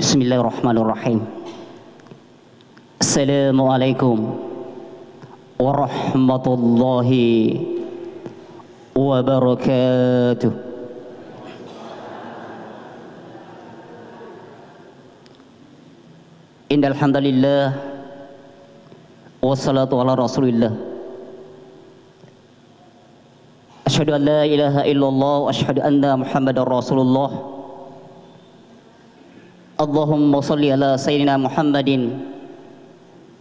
Bismillahirrahmanirrahim. Assalamualaikum warahmatullahi wabarakatuh. Innal hamdalillah wassalatu ala rasulillah. Asyhadu an la ilaha illallah wa asyhadu anna Muhammadar Rasulullah. Allahumma salli ala sayyidina Muhammadin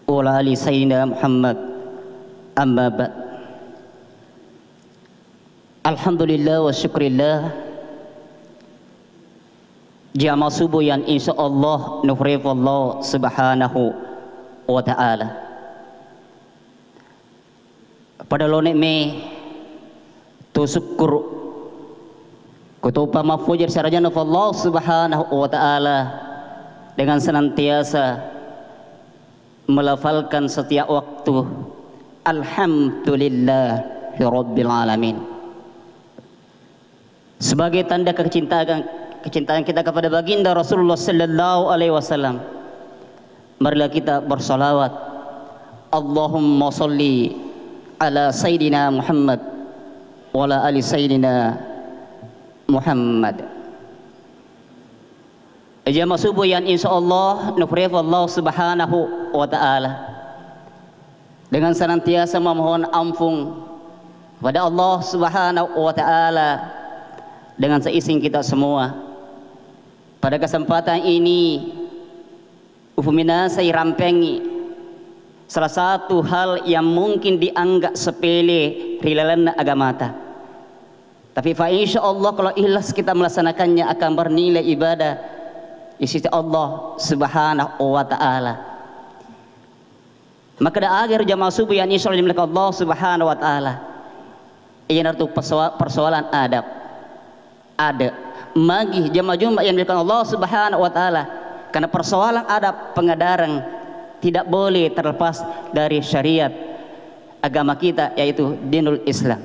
wa ala ali sayyidina Muhammad. Amma ba'd. Alhamdulillah wa syukrillah. Jamaah subuh yang insyaallah nufrif Allah subhanahu wa ta'ala. Pada lonek me tu syukur kutupa mafujir sarajana Allah subhanahu wa ta'ala dengan senantiasa melafalkan setiap waktu alhamdulillahirabbil alamin sebagai tanda kecintaan kita kepada baginda Rasulullah sallallahu alaihi wasallam. Marilah kita bersalawat, Allahumma sholli ala sayyidina Muhammad wa ala ali sayyidina Muhammad. Jamaah subuh yang insyaallah nufrif Allah subhanahu wa ta'ala dengan senantiasa memohon ampun kepada Allah subhanahu wa ta'ala dengan seizin kita semua. Pada kesempatan ini ufumina saya rampengi salah satu hal yang mungkin dianggap sepele rilalan agama ta. Tapi fa insyaallah kalau ikhlas kita melaksanakannya akan bernilai ibadah di sisi Allah subhanahu wa ta'ala. Maka dah akhir jamaah subuh yang insyaallah dimiliki Allah subhanahu wa ta'ala. Ini arti persoalan adab. Ada magi jamaah Jumat yang dimiliki Allah subhanahu wa ta'ala. Karena persoalan adab pengadarang tidak boleh terlepas dari syariat agama kita, yaitu dinul Islam.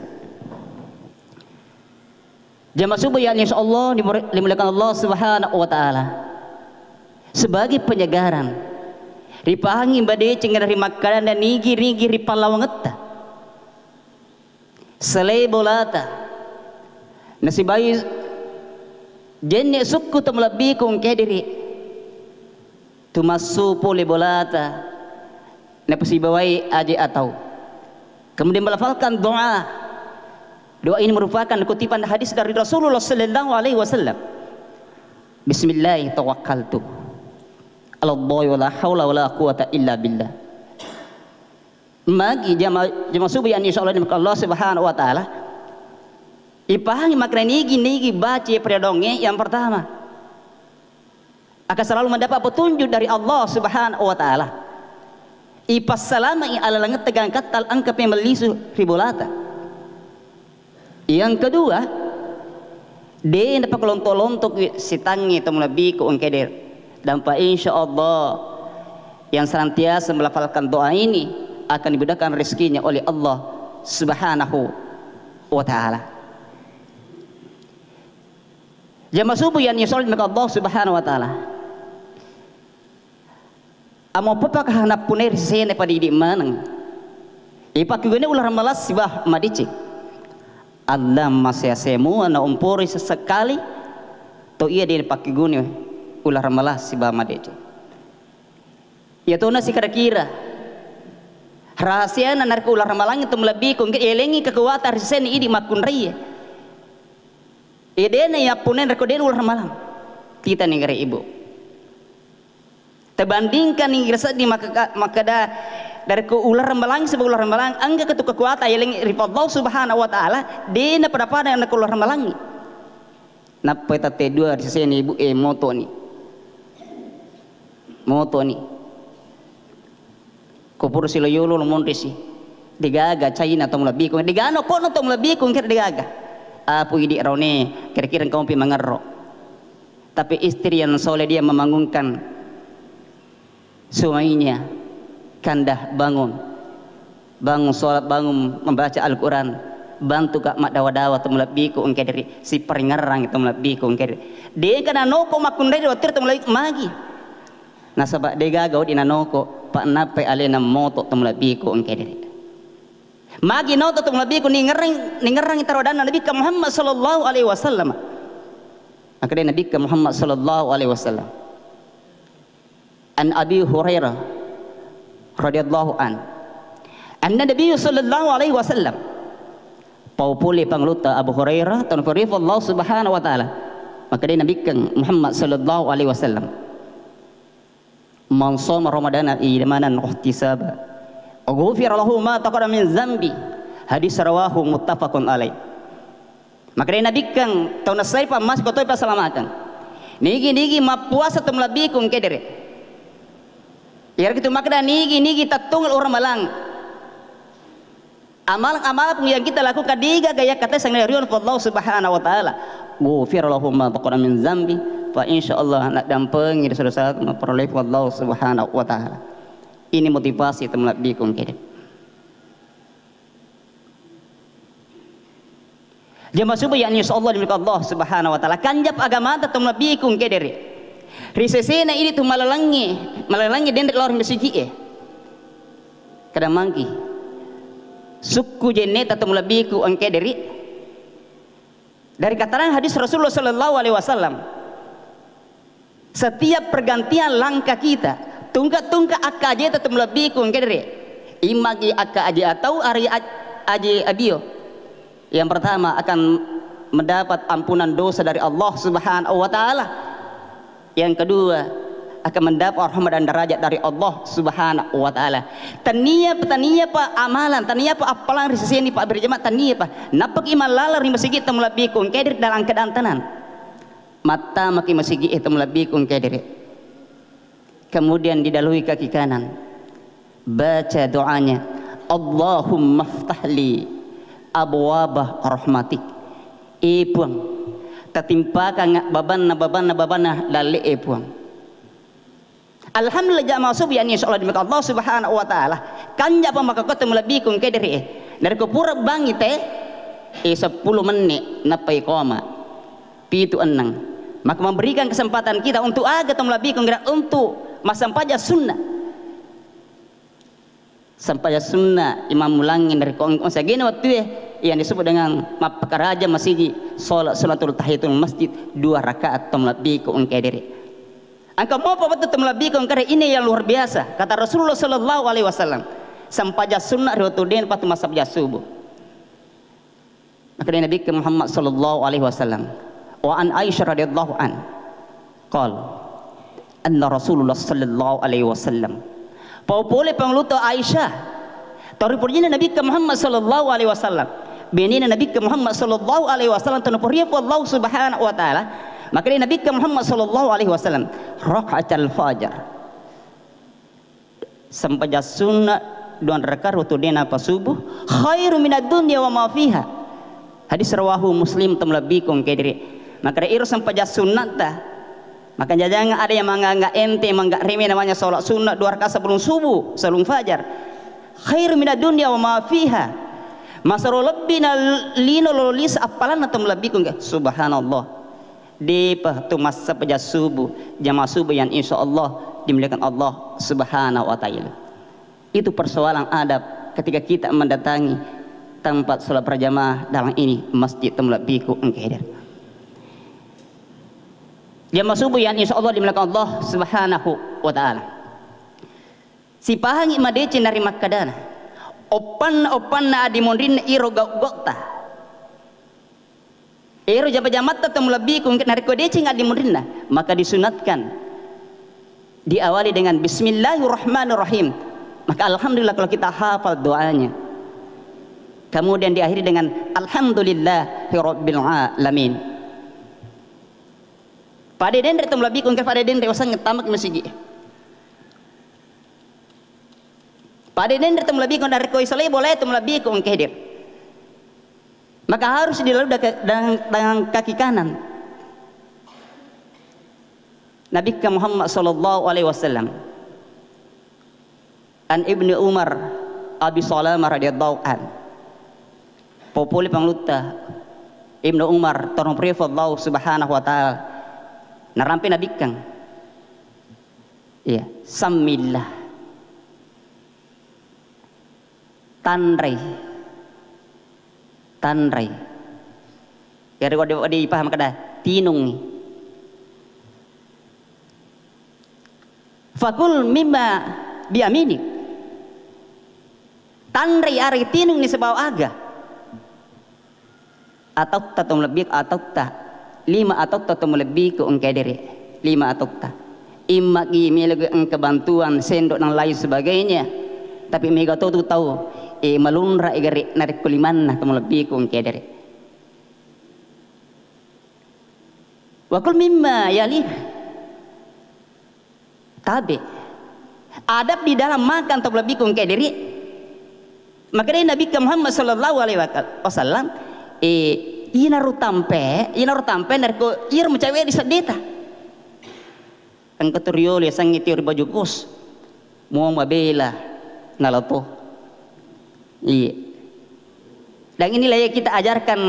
Jamaah subuh yang insyaallah dimuliakan Allah subhanahu wa ta'ala, sebagai penyegaran ripahangi badai cengar dari makanan dan nigi ripalawangetta selai bolata nasibai jenne sukku tamlabi kung kediri tumasu pole bolata napasibawai aje atau kemudian melafalkan doa. Doa ini merupakan kutipan hadis dari Rasulullah sallallahu alaihi wasallam. Bismillah tawakkaltu ala Allah wala haula wala quwata illa billah. Magi jamaah subuh yang insyaallah dimiliki Allah subhanahu wa ta'ala ipahangi makna nigi baca perdongeng yang pertama akan selalu mendapat petunjuk dari Allah subhanahu wa ta'ala. Ipas salama ala langat tegang katal angka pemelisu ribolata. Yang kedua, dia dapat kelontok-lontok sitangi atau lebih ke ungkeder. Dan pak insyaallah yang senantiasa melafalkan doa ini akan dimudahkan rezekinya oleh Allah subhanahu wa ta'ala. Jamaah subuh yang insyaallah dimiliki Allah subhanahu wa ta'ala. Amo papakah na puner sene pada di manang. Ipakigone ulah malas sibah madici. Allah masih semua na umpuri sesekali to ia dia pakigone ulah malas sibah madici. Ya to na si kira-kira rahasia na narko ulah malang itu melebihi kung elengi kekuatan sene idi makun ria. Idena ya punen reko den ulah malang. Kita nih ngere ibu. Terbandingkan nih rasa di maka dari ke ular rembalang sebagai ular rembalang angga ketu kekuatan yang Allah subhanahu wa ta'ala dina pada yang ular rembalang napa tate dua di sini ibu moto ni kupur sila yolo monrisi digaga China atau lebih kung digano kono atau lebih kung kira digaga apu idi rone kira-kira kamu pi mangarro tapi istri yang soleh dia membangunkan suaminya kandah bangun sholat, bangun membaca Al-Quran, bantu kak mak dawa-dawa tu melebihi ku engke dari si peringarang itu melebihi ku engke dia kana no ko makun dari watir tu melebihi magi nasaba de gagaw dinanoko pa nape alena moto tumlabi ko ang kedere magi noto tumlabi ko ningerang itarodan Nabi ka Muhammad sallallahu alaihi wasallam maka Nabi ka Muhammad sallallahu alaihi wasallam an Abi Hurairah radhiyallahu an anna Nabi sallallahu alaihi wasallam paupuli pangluta Abu Hurairah tanfurif Allah subhanahu wa ta'ala maka Nabi ka Muhammad sallallahu alaihi wasallam man shoma ramadana imanan ihtisaba ghufira lahu ma taqaddama min zambi hadis rawahu muttafaqun alaih maka Nabi kang taw nasay pa mas kotoy pa salamatan nigi mapuasa tumlabi kung kedere yar gitu maka nigi tatunggal orang malang amal pun yang kita lakukan diga gaya kata sang narion Allah subhanahu wa ta'ala ghufira lahu ma taqaddama min zambi fa insyaallah nak dampeng di saat memperoleh Allah subhanahu wa ta'ala ini motivasi temlabi kung kedere jamaah subuh yang insyaallah dimiliki Allah subhanahu wa ta'ala kanjap agama ta temlabi kung kedere risesena ini tu malalangi dendek lor mesiji kadang mangki suku jenne ta temlabi ku ang kedere dari kataran hadis Rasulullah sallallahu alaihi wasallam setiap pergantian langkah kita tungka akaje tetap lebih kung kedere imagi akaje atau ari aje abio yang pertama akan mendapat ampunan dosa dari Allah subhanahu wa ta'ala yang kedua akan mendapat rahmat dan derajat dari Allah subhanahu wa ta'ala tania pa amalan tania pa apalan riseni pak berjamaah tania pa napak iman lalar ni masjid tetap lebih kung kedere dalam keadaan tenan mata maki masigi itu melebih kung kedere kemudian didalui kaki kanan baca doanya Allahumma ftahli abwabah rahmatik ipuang tatimpakan babana lali ipuang alhamdulillah jamaah subuh yang insyaallah dimiliki Allah subhanahu wa ta'ala kanja pa maka kota melebih kung kedere dari kupura bangi teh 10 menit napai koma pitu enang maka memberikan kesempatan kita untuk agak melebih gerak untuk masampaja sunnah sampaja sunnah imam mulangin dari kong sagene waktu yang disebut dengan mapakaraja masjid salatul tahiyatul masjid 2 rakaat melebih kong kedere angka mau apa betul melebih kong kedere ini yang luar biasa kata Rasulullah sallallahu alaihi wasallam sampaja sunnah rotuden patu masabja subuh maka Nabi Muhammad sallallahu alaihi wasallam wa an Aisyah radhiyallahu an qala anna Rasulullah sallallahu alaihi wasallam paupole pangluto Aisyah taripurjina Nabi Muhammad sallallahu alaihi wasallam benina Nabi Muhammad sallallahu alaihi wasallam tanupuriya Allah subhanahu wa ta'ala maka Nabi Muhammad sallallahu alaihi wasallam rakaatul fajar sampaja sunnah 2 rakaat waktu dena pas subuh khairu minad dunya wa ma fiha hadis rawahu Muslim tamlabi kong kedere maka iru sampaja sunnat ta maka jangan ada yang menganggap ente menganggap remeh namanya sholat sunnah 2 rakaat sebelum subuh sebelum fajar khair minad dunya wa ma fiha masaro lebbina lino lolis apalan atau lebih kung subhanallah di tu masa sampaja subuh jamaah subuh yang insyaallah dimuliakan Allah subhanahu wa ta'ala itu persoalan adab ketika kita mendatangi tempat sholat berjamaah dalam ini masjid temlabiku engkeder jamaah subuh yang insyaallah dimuliakan Allah subhanahu wa ta'ala si pahangi madeci nari makkadana opan na adimondrin iro gokta iro jabat-jamat temlabiku nari kodeci adimondrin maka disunatkan diawali dengan bismillahirrahmanirrahim maka alhamdulillah kalau kita hafal doanya kemudian diakhiri dengan alhamdulillahirabbil alamin pada dendre temlabi kung pada dendre wasang ngetamak masigi pada dendre temlabi kung dari koi saleh boleh temlabi kung kedir maka harus dilalu dengan kaki kanan Nabi Muhammad sallallahu alaihi wasallam an Ibnu Umar Abi Salamah radhiyallahu an populi pangluta Ibnu Umar tarung prifallahu subhanahu wa ta'ala narampi Nabi kang Ya, samillah. Tanrai. Tanrai. Kaya ko di paham kada tinong ni. Fakul mimma biaminik. Tanrai ari tinong ni sebaw aga. Atau tatum lebih atau tak. 5 atau tatum lebih ko engkau diri. 5 atau tak. Imma gimilog ang kebantuan sendok dan lain sebagainya, tapi mega tahu malunra igari narik kuliman na kamu lebih kung kedere wakul mimma yali tabi adab di dalam makan atau lebih kung kedere. Makanya Nabi Muhammad sallallahu alaihi wasallam inaru tampe narko ir mecawe di sedeta ang katuriol sang itior baju kos mo mabela nalato. Iya. Dan inilah yang kita ajarkan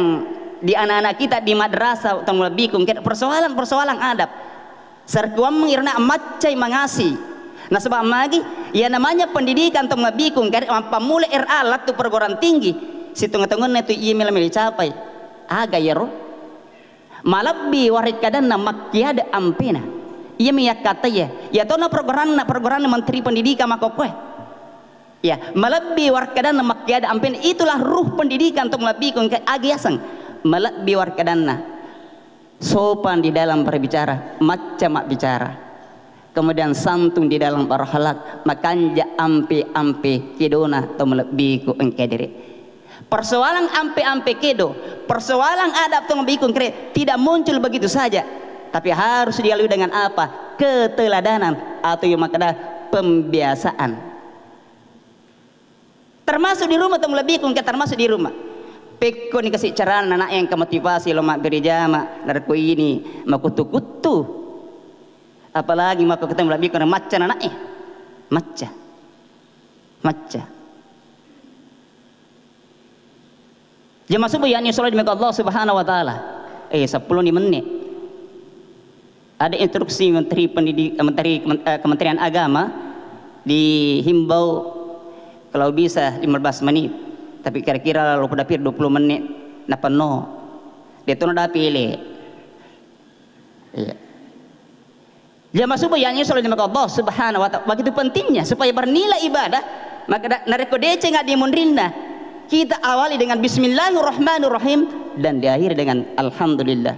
di anak-anak kita di madrasah atau lebih persoalan-persoalan adab. Sarkuam mengirna macai mangasi. Nah sebab lagi ya namanya pendidikan atau lebih pamula alat tu perguruan tinggi. Situng-tungun itu iya mila capai. Aga ya roh. Malabbi warid kadan nama kiada ampena. Iya miyak kata ya tahu na perguruan menteri pendidikan makokwe ya malabbi warkadan makyada ampen itulah ruh pendidikan untuk melebihkan ke agiasang malabbi warkadanna sopan di dalam berbicara macam bicara kemudian santun di dalam berhalak makanja ampe kedona atau melebihku engkedere persoalan ampe kedo persoalan adab atau melebihku tidak muncul begitu saja tapi harus dilalui dengan apa? Keteladanan atau yang makna pembiasaan. Termasuk di rumah atau lebih termasuk di rumah. Peko ni kasih cara anak yang kemotivasi lo mak beri jama dari ini makutu-kutu. Apalagi mak ketemu lebih kena maca anaknya. Maca. Jemaah subuh yang sholat di Allah Subhanahu wa taala. 10 menit. Ada instruksi Kementerian Agama dihimbau kalau bisa 15 menit tapi kira-kira kalau dapir 20 menit na penuh dia tu nak pilih iya jamaah subuh yang sholat di Allah Subhanahu wa taala begitu pentingnya supaya bernilai ibadah maka nareko dece nggak dimundrinda kita awali dengan bismillahirrahmanirrahim dan diakhiri dengan alhamdulillah.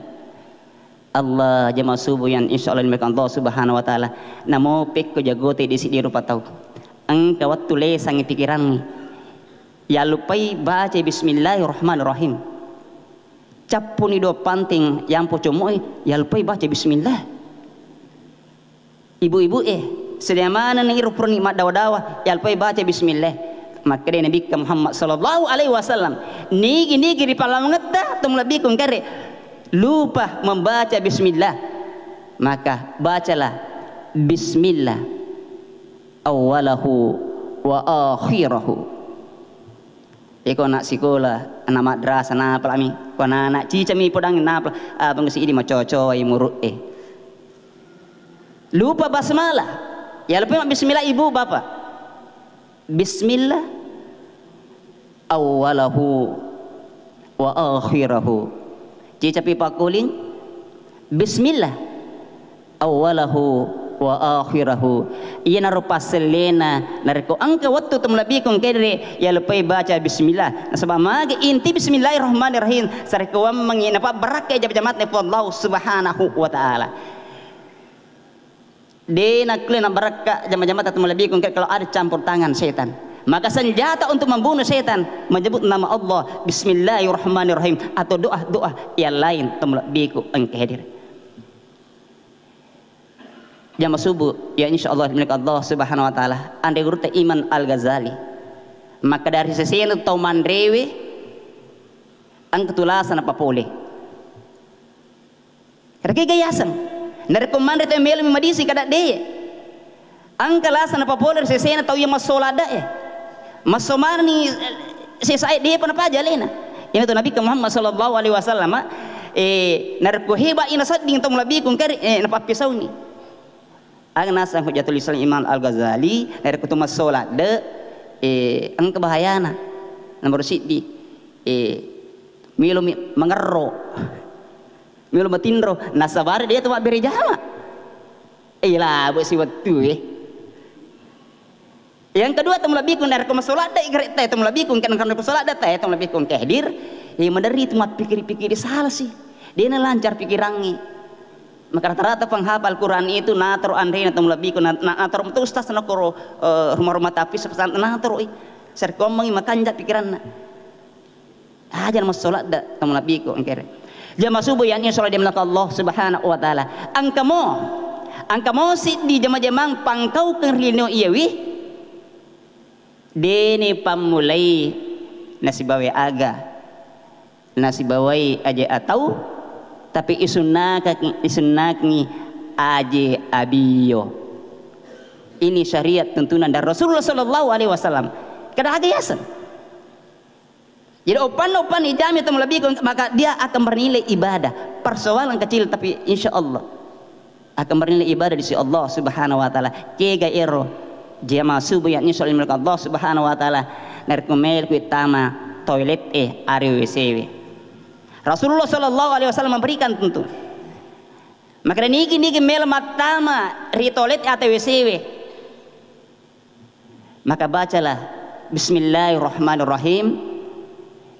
Allah jamaah subuh yang insyaallah dimakan Allah Subhanahu wa taala namo pek ko jagote di sini rupa tahu ang kawat tule sang pikiran ya lupai baca bismillahirrahmanirrahim capuni do panting yang pocomoy ya lupai baca bismillah ibu-ibu sedia mana nih rupa nikmat dawa ya lupai baca bismillah maka Nabi Muhammad sallallahu alaihi wasallam nigi di palang ngeta tum lebih kung kare lupa membaca bismillah maka bacalah bismillah awalahu wa akhirahu iko nak sekolah anak madrasah na pelami ko anak cica mi podang na abang si ini macoco ai muruk lupa basmalah ya lupa bismillah ibu bapak bismillah awalahu wa akhirahu cica pipa kuling bismillah awalahu wa akhirahu iya narupa selena nariko angka waktu tumlabi kong kedre ya lupai baca bismillah sebab magi inti bismillahirrahmanirrahim sariko mangina pa barakai jamat ne Allah Subhanahu wa taala de nakle na baraka jamat tumlabi kong kalau ada campur tangan setan maka senjata untuk membunuh setan menyebut nama Allah bismillahirrahmanirrahim atau doa-doa yang lain temlabiku engkau hadir jamaah subuh ya insyaallah milik Allah Subhanahu wa taala andai urut Iman Al-Ghazali maka dari sesena tau mandrewe ang ketulasan apa pole karena gayasan dari komando teu mel madisi kada de ang kalasan apa pole sesena tau yang masolada masomar ni sesai dia pun apa jalena ini tu Nabi Muhammad sallallahu alaihi wasallam narko heba ina sadding tu lebih kung kari napa pisau ni Agnas ang Hujatul Islam Imam Al-Ghazali dari kutumas solat de ang kebahayana nomor sidi milo mengerro milo matindro nasabar dia tu beri jama ilah buat si waktu yang kedua tu melabikun dari kutumas solat de igrek tu melabikun kan solat de tu melabikun kehdir menderi tu mat pikir-pikir salah sih dia lancar pikirannya. Maka rata-rata penghafal Quran itu nator andai atau lebih nator itu ustaz nakoro rumah-rumah tapi sepesan nator serkomang makan jak pikiran aja nama solat dah atau lebih ko engkere jamaah subuh yang solat di belakang Allah Subhanahu wa taala angkamo si di jamaah pangkau kerino iyawi dene pamulai nasibawai aga nasibawai aja atau tapi isunakni aje abiyo ini syariat tuntunan dari Rasulullah sallallahu alaihi wasallam kada agayasan jadi opan ijami itu lebih maka dia akan bernilai ibadah persoalan kecil tapi insya Allah akan bernilai ibadah di sisi Allah Subhanahu wa taala kega ero jamaah subuh yang insya Allah Subhanahu wa taala narkumel kuitama toilet ari WC Rasulullah sallallahu alaihi wasallam memberikan tentu. Maka niki mel matama ritolet atau WC. Maka bacalah Bismillahirrahmanirrahim.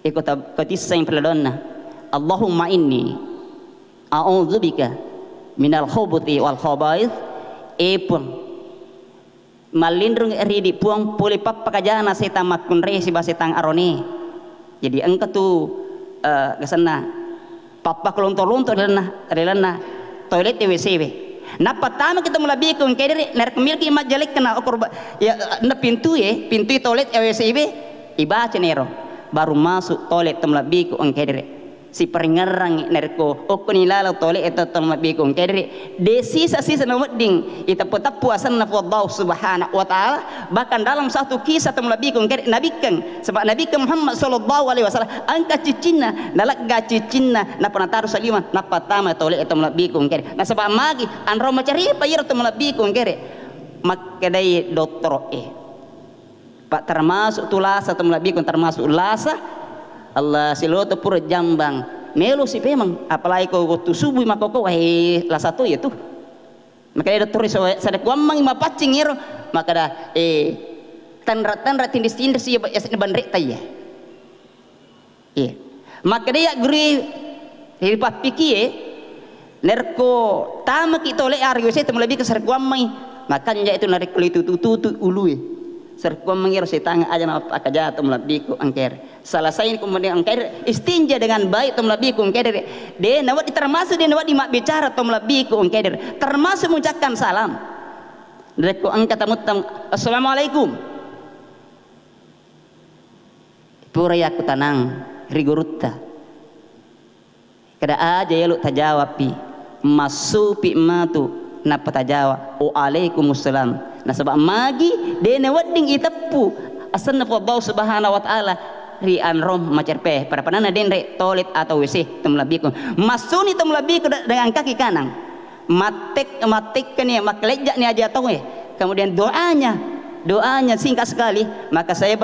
Ikut kisah yang perladonna. Allahumma inni a'udzubika minal khubuthi wal khaba'ith. Epun malindrung ridi puang puli papakajana setang makun resi basetang aroni. Jadi engkau tu kesana papa kelontor-lontor relana toilet WC na pertama kita mulai bikin kayak dari milki majalek kena ukur ya na pintu toilet WC ibaca nero baru masuk toilet tempat bikin kayak dari si peringarang nerko okuni lala toilet itu tempat bikin kayak dari desi nomor ding kita potap puasan nafsu Allah Subhanahu wa taala bahkan dalam satu kisah tempat bikin kayak nabi kan sebab Nabi Muhammad sallallahu alaihi wasallam angka cicina nalak ga cicina na pernah taruh salima na pertama toilet itu tempat bikin kayak nah sebab magi anro macari payir tempat bikin kayak makadai dokter pak termasuk tulasa tempat bikin termasuk lasa Allah siloto pura jambang melo si pemang apalagi kau tu subuh maka kau lah satu ya tuh maka dia tulis sada kuamang ima pacing iro maka dah tanra tindis ya bandrek taya maka dia guri lipat piki nerko tamak itu oleh argo saya temu lebih ke serkuamang makanya itu narik kulit tutu ulu serkuam mengir setang aja apa kaja atau melabiku angker salah saya kemudian angker istinja dengan baik atau melabiku angker dia nawat termasuk dia nawat dimak bicara atau melabiku angker termasuk mengucapkan salam dari ku angkat tamutam assalamualaikum pura aku tenang rigurutta kada aja ya lu tajawapi masupi matu napa tajawa waalaikumsalam nah sebab magi dene wedding itepu asanna Allah Subhanahu wa taala ri anrom macerpe para panana denre toilet atau WC temlabikun masuni temlabikun dengan kaki kanan matek kan ya makleja ni aja tahu kemudian doanya singkat sekali maka saya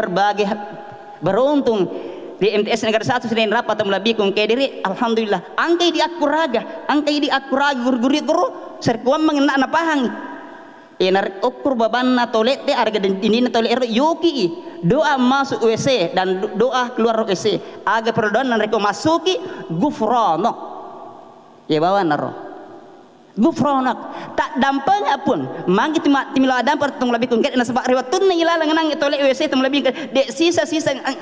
beruntung di MTS Negara 1 selain rapat temlabikun kediri alhamdulillah angkai di akuraga gurguri guru serkuam mengenak napahang enar ukur babanna toilet de arga ini toilet yoki doa masuk WC dan doa keluar WC aga perdoan reko masuki gufrana ya bawa naro gufranak tak dampanya pun manggi timila adam pertung lebih konkret na sebab riwatun na ilala nganang toilet WC tum lebih de sisa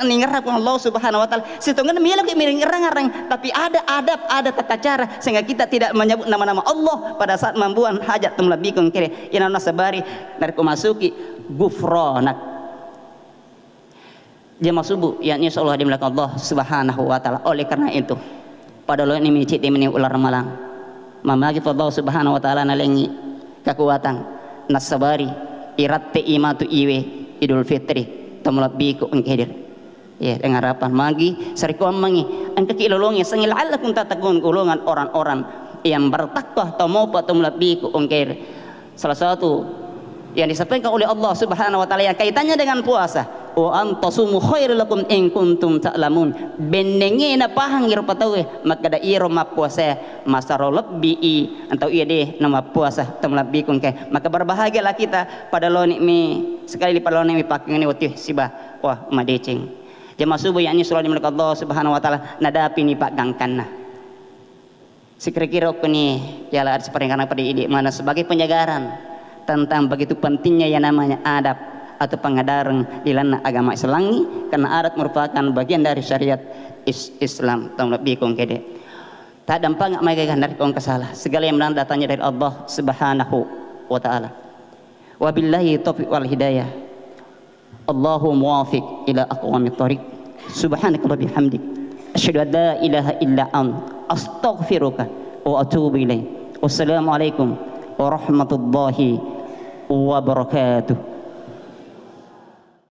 ningarap Allah Subhanahu wa taala situngan mila ke miring ngarang tapi ada tata cara sehingga kita tidak menyebut nama-nama Allah pada saat membuang hajat tum lebih konkret ina nasabari narko masuki gufranak jemaah subuh yang insyaallah di belakang Allah Subhanahu wa taala oleh karena itu pada lo ini micit di ular malang mamagi Allah Subhanahu wa taala nalengi kekuatan nasabari iratte imatu iwe Idul Fitri tamlabiku engkedir ya dengan harapan magi sariko mangi angka kilolongi sangil alakum tatakun golongan orang-orang yang bertakwa tamopa tamlabiku engkedir salah satu yang disampaikan oleh Allah Subhanahu wa taala yang kaitannya dengan puasa, wa antasumu khairul lakum in kuntum ta'lamun. Benenge na pahang iro patawe maka da iro mapuasa masarolab bi atau iya deh nama puasa tamlabikun kay maka berbahagialah kita pada loni mi sekali pada loni mi paking ni wati sibah wah madecing jamaah subuh yang ini surah dimiliki Allah Subhanahu wa taala nadapi ni pak gangkan nah sekira-kira ni yala seperti karena pada ide mana sebagai penjagaran tentang begitu pentingnya yang namanya adab atau pengadarang di lana agama Islam ini, karena adat merupakan bagian dari syariat Islam. Tahu lebih kongkede. Tak dampak nggak mereka dari kong kesalah. Segala yang menanda datangnya dari Allah Subhanahu wa taala. Wabillahi taufiq wal hidayah. Allahu muwafiq ila aqwamit thariq. Subhanaka wa bihamdik. Asyhadu an la ilaha illa ant. Astaghfiruka wa atubu ilaik. Wassalamualaikum warahmatullahi wabarakatuh.